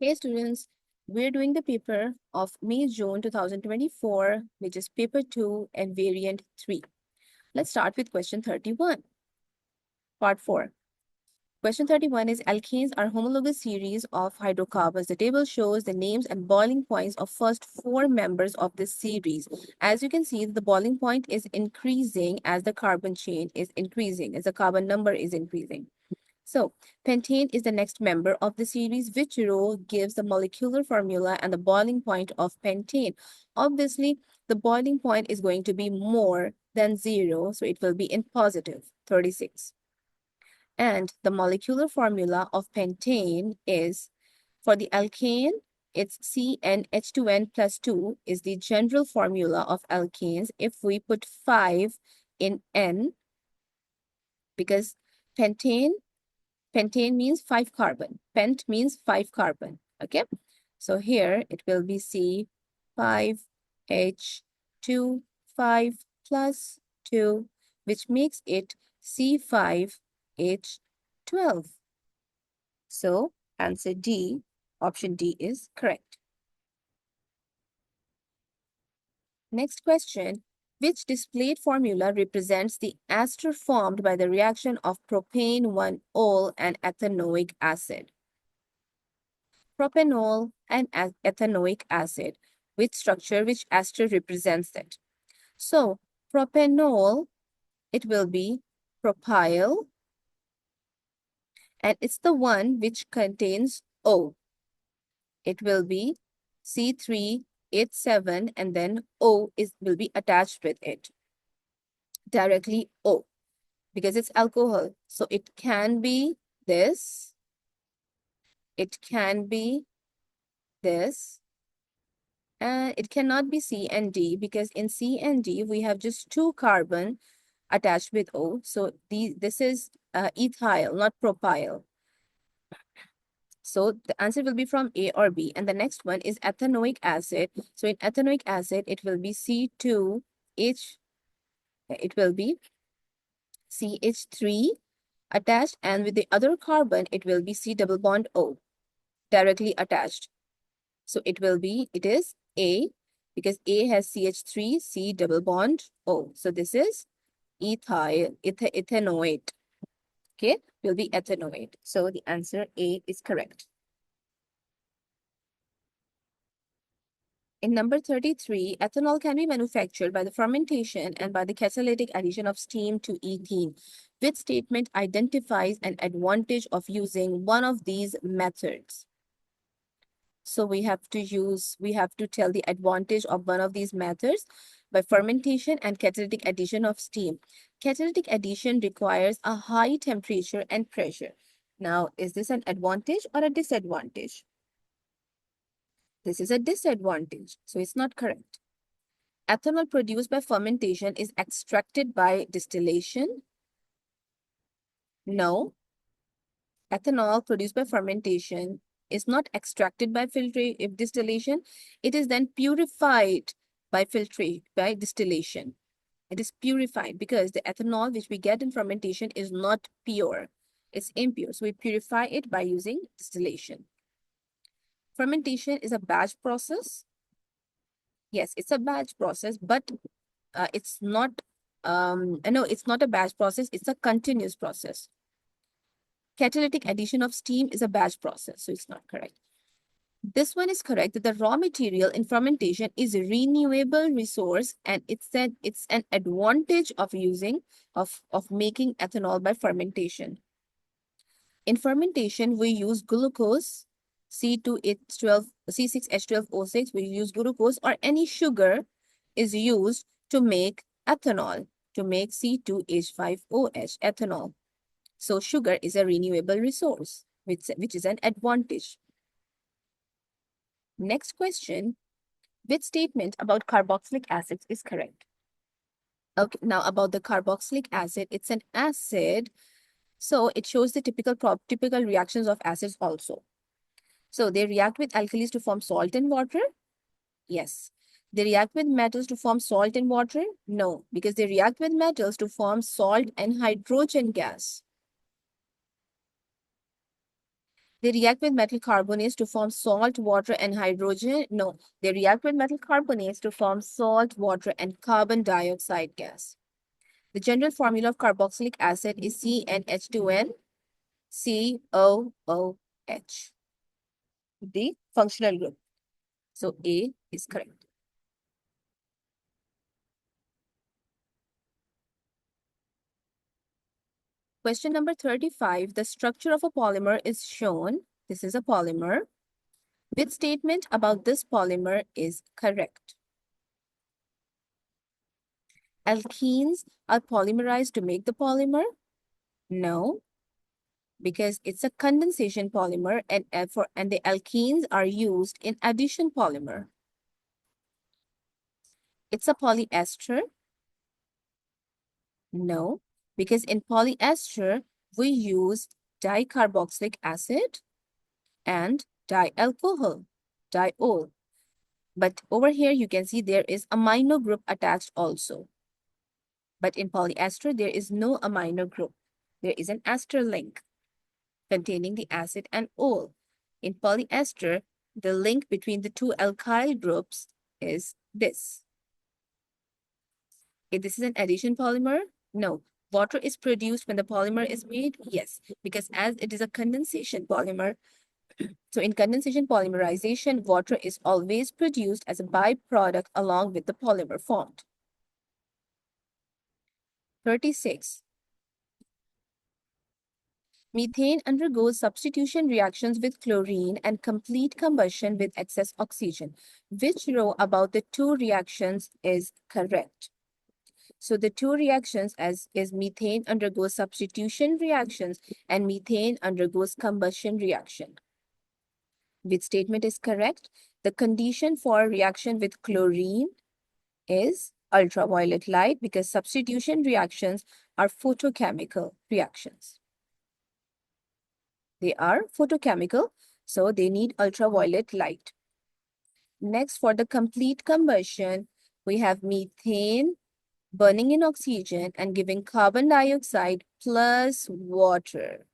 Hey students, we're doing the paper of May-June 2024, which is paper 2 and variant 3. Let's start with question 31, part 4. Question 31 is alkanes are homologous series of hydrocarbons. The table shows the names and boiling points of first 4 members of this series. As you can see, the boiling point is increasing as the carbon chain is increasing, as the carbon number is increasing. So, pentane is the next member of the series, which row gives the molecular formula and the boiling point of pentane. Obviously, the boiling point is going to be more than 0, so it will be in positive, 36. And the molecular formula of pentane is, for the alkane, it's CnH2n plus 2 is the general formula of alkanes. If we put 5 in N, because pentane means 5 carbon. Pent means 5 carbon. Okay. So here it will be C5H2 5 plus 2, which makes it C5H12. So answer D, option D is correct. Next question. Which displayed formula represents the ester formed by the reaction of propane-1-ol and ethanoic acid? Propanol and ethanoic acid, which ester represents it. So propanol, it will be propyl, and it's the one which contains O. It will be C3H7, and then O will be attached with it. Directly O, because it's alcohol. So it can be this, it can be this, and it cannot be C and D, because in C and D, we have just 2 carbon attached with O. So this is ethyl, not propyl. So the answer will be from A or B. And the next one is ethanoic acid. So in ethanoic acid, it will be C2H, it will be CH3 attached, and with the other carbon, it will be C double bond O, directly attached. So it is A, because A has CH3, C double bond O. So this is ethanoate. Okay, will be ethanoate. So the answer A is correct. In number 33, ethanol can be manufactured by the fermentation and by the catalytic addition of steam to ethene. Which statement identifies an advantage of using one of these methods? So we have to tell the advantage of one of these methods by fermentation and catalytic addition of steam. Catalytic addition requires a high temperature and pressure. Now, is this an advantage or a disadvantage? This is a disadvantage, so it's not correct. Ethanol produced by fermentation is extracted by distillation. No. Ethanol produced by fermentation is not extracted by distillation. It is then purified by distillation. It is purified because the ethanol which we get in fermentation is not pure. It's impure. So we purify it by using distillation. Fermentation is a batch process. Yes, it's a batch process, but it's not, no, it's not a batch process. It's a continuous process. Catalytic addition of steam is a batch process, so it's not correct. This one is correct, that the raw material in fermentation is a renewable resource, and it's an advantage of making ethanol by fermentation. In fermentation, we use glucose, C6H12O6, we use glucose, or any sugar is used to make ethanol, to make C2H5OH, ethanol. So sugar is a renewable resource, which is an advantage. Next question, which statement about carboxylic acids is correct? Okay, now about the carboxylic acid, it's an acid, so it shows the typical reactions of acids also. So they react with alkalis to form salt and water? Yes. They react with metals to form salt and water? No, because they react with metals to form salt and hydrogen gas. They react with metal carbonates to form salt, water, and hydrogen. No, they react with metal carbonates to form salt, water, and carbon dioxide gas. The general formula of carboxylic acid is CnH2n COOH, the functional group. So A is correct. Question number 35. The structure of a polymer is shown. This is a polymer. Which statement about this polymer is correct? Alkenes are polymerized to make the polymer? No, because it's a condensation polymer and the alkenes are used in addition polymer. It's a polyester? No, because in polyester, we use dicarboxylic acid and dialcohol, diol. But over here, you can see there is amino group attached also. But in polyester, there is no amino group. There is an ester link containing the acid and ol. In polyester, the link between the two alkyl groups is this. If this is an addition polymer, no. Water is produced when the polymer is made? Yes, because as it is a condensation polymer, so in condensation polymerization, water is always produced as a byproduct along with the polymer formed. 36. Methane undergoes substitution reactions with chlorine and complete combustion with excess oxygen. Which row about the two reactions is correct? So the two reactions is methane undergoes substitution reactions and methane undergoes combustion reaction. Which statement is correct? The condition for reaction with chlorine is ultraviolet light because substitution reactions are photochemical reactions. They are photochemical, so they need ultraviolet light. Next, for the complete combustion, we have methane burning in oxygen and giving carbon dioxide plus water,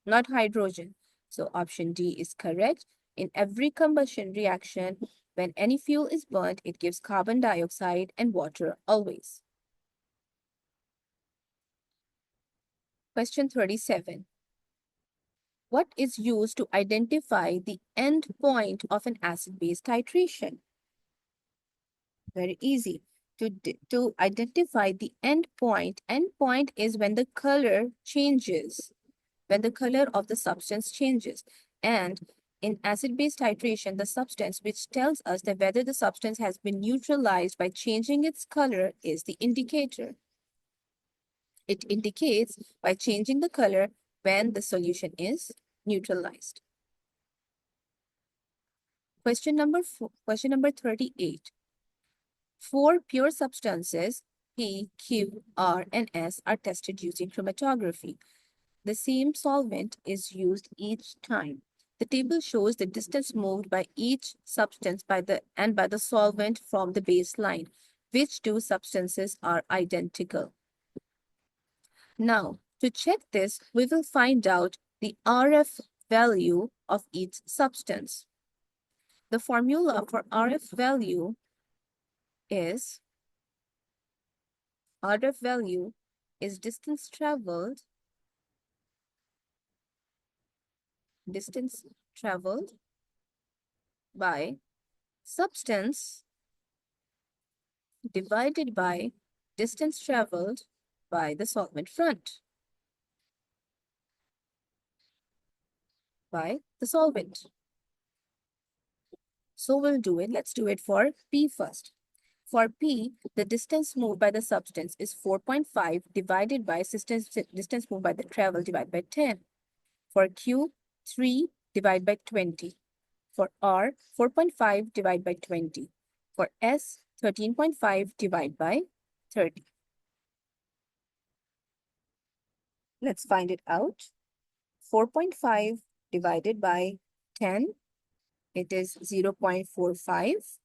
not hydrogen. So option D is correct. In every combustion reaction, when any fuel is burnt, it gives carbon dioxide and water always. Question 37. What is used to identify the end point of an acid-base titration? Very easy. To identify the end point is when the color changes, when the color of the substance changes. And in acid-base titration, the substance which tells us that whether the substance has been neutralized by changing its color is the indicator. It indicates by changing the color when the solution is neutralized. Question number 38. Four pure substances, P, Q, R, and S, are tested using chromatography. The same solvent is used each time. The table shows the distance moved by each substance by the solvent from the baseline. Which two substances are identical? Now, to check this, we will find out the RF value of each substance. The formula for RF value is distance traveled by substance divided by distance traveled by the solvent front, by the solvent. So we'll do it. Let's do it for P first. For P, the distance moved by the substance is 4.5 divided by distance moved by the travel divided by 10. For Q, 3 divided by 20. For R, 4.5 divided by 20. For S, 13.5 divided by 30. Let's find it out. 4.5 divided by 10, it is 0.45.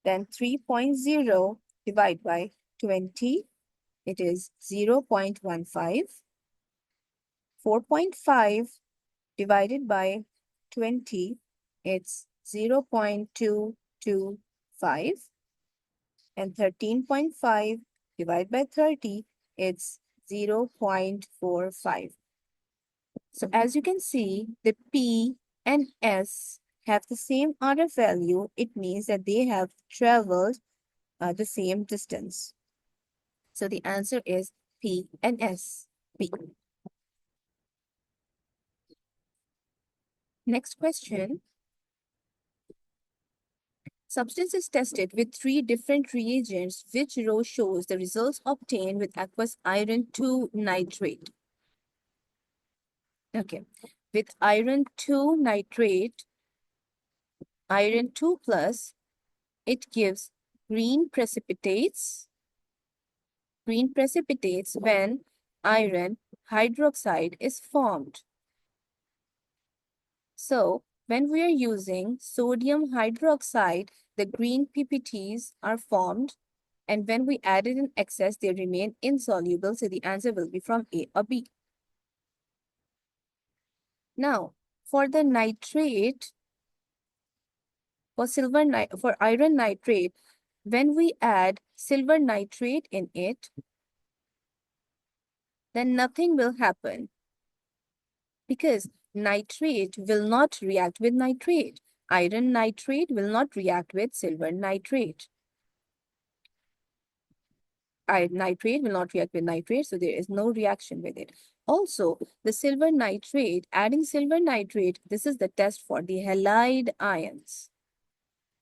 Then 3.0 divided by 20, it is 0.15. 4.5 divided by 20, it's 0.225. And 13.5 divided by 30, it's 0.45. So as you can see, the P and S have the same order value. It means that they have traveled the same distance. So the answer is P and S. P. Next question. Substance is tested with 3 different reagents. Which row shows the results obtained with aqueous iron 2 nitrate? Okay. With iron 2 nitrate, iron 2 plus, it gives green precipitates. Green precipitates when iron hydroxide is formed. So, when we are using sodium hydroxide, the green PPTs are formed, and when we add it in excess, they remain insoluble. So, the answer will be from A or B. Now, for the nitrate, for iron nitrate, when we add silver nitrate in it, then nothing will happen because nitrate will not react with nitrate. Iron nitrate will not react with silver nitrate. Nitrate will not react with nitrate, so there is no reaction with it. Also, the silver nitrate, adding silver nitrate, this is the test for the halide ions.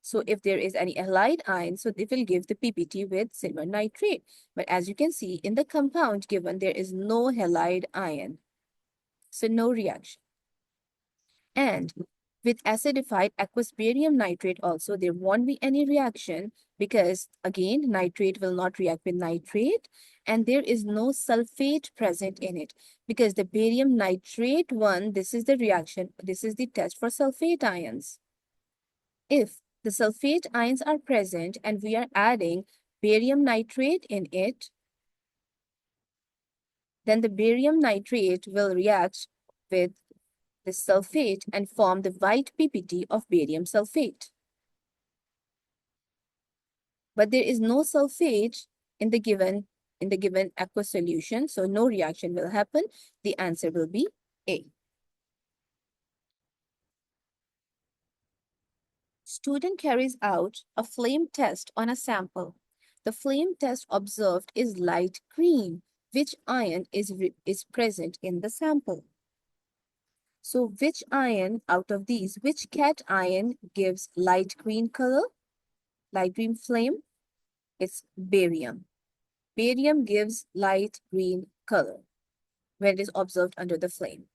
So if there is any halide ion, so it will give the PPT with silver nitrate. But as you can see in the compound given, there is no halide ion. So no reaction. And with acidified aqueous barium nitrate also, there won't be any reaction because again, nitrate will not react with nitrate and there is no sulfate present in it because the barium nitrate one, this is the reaction, this is the test for sulfate ions. If the sulfate ions are present and we are adding barium nitrate in it, then the barium nitrate will react with the sulfate and form the white PPT of barium sulfate. But there is no sulfate in the given aqueous solution, so no reaction will happen. The answer will be A. Student carries out a flame test on a sample. The flame test observed is light green. Which ion is present in the sample? So which ion out of these, which cation gives light green color, light green flame? It's barium. Barium gives light green color when it is observed under the flame.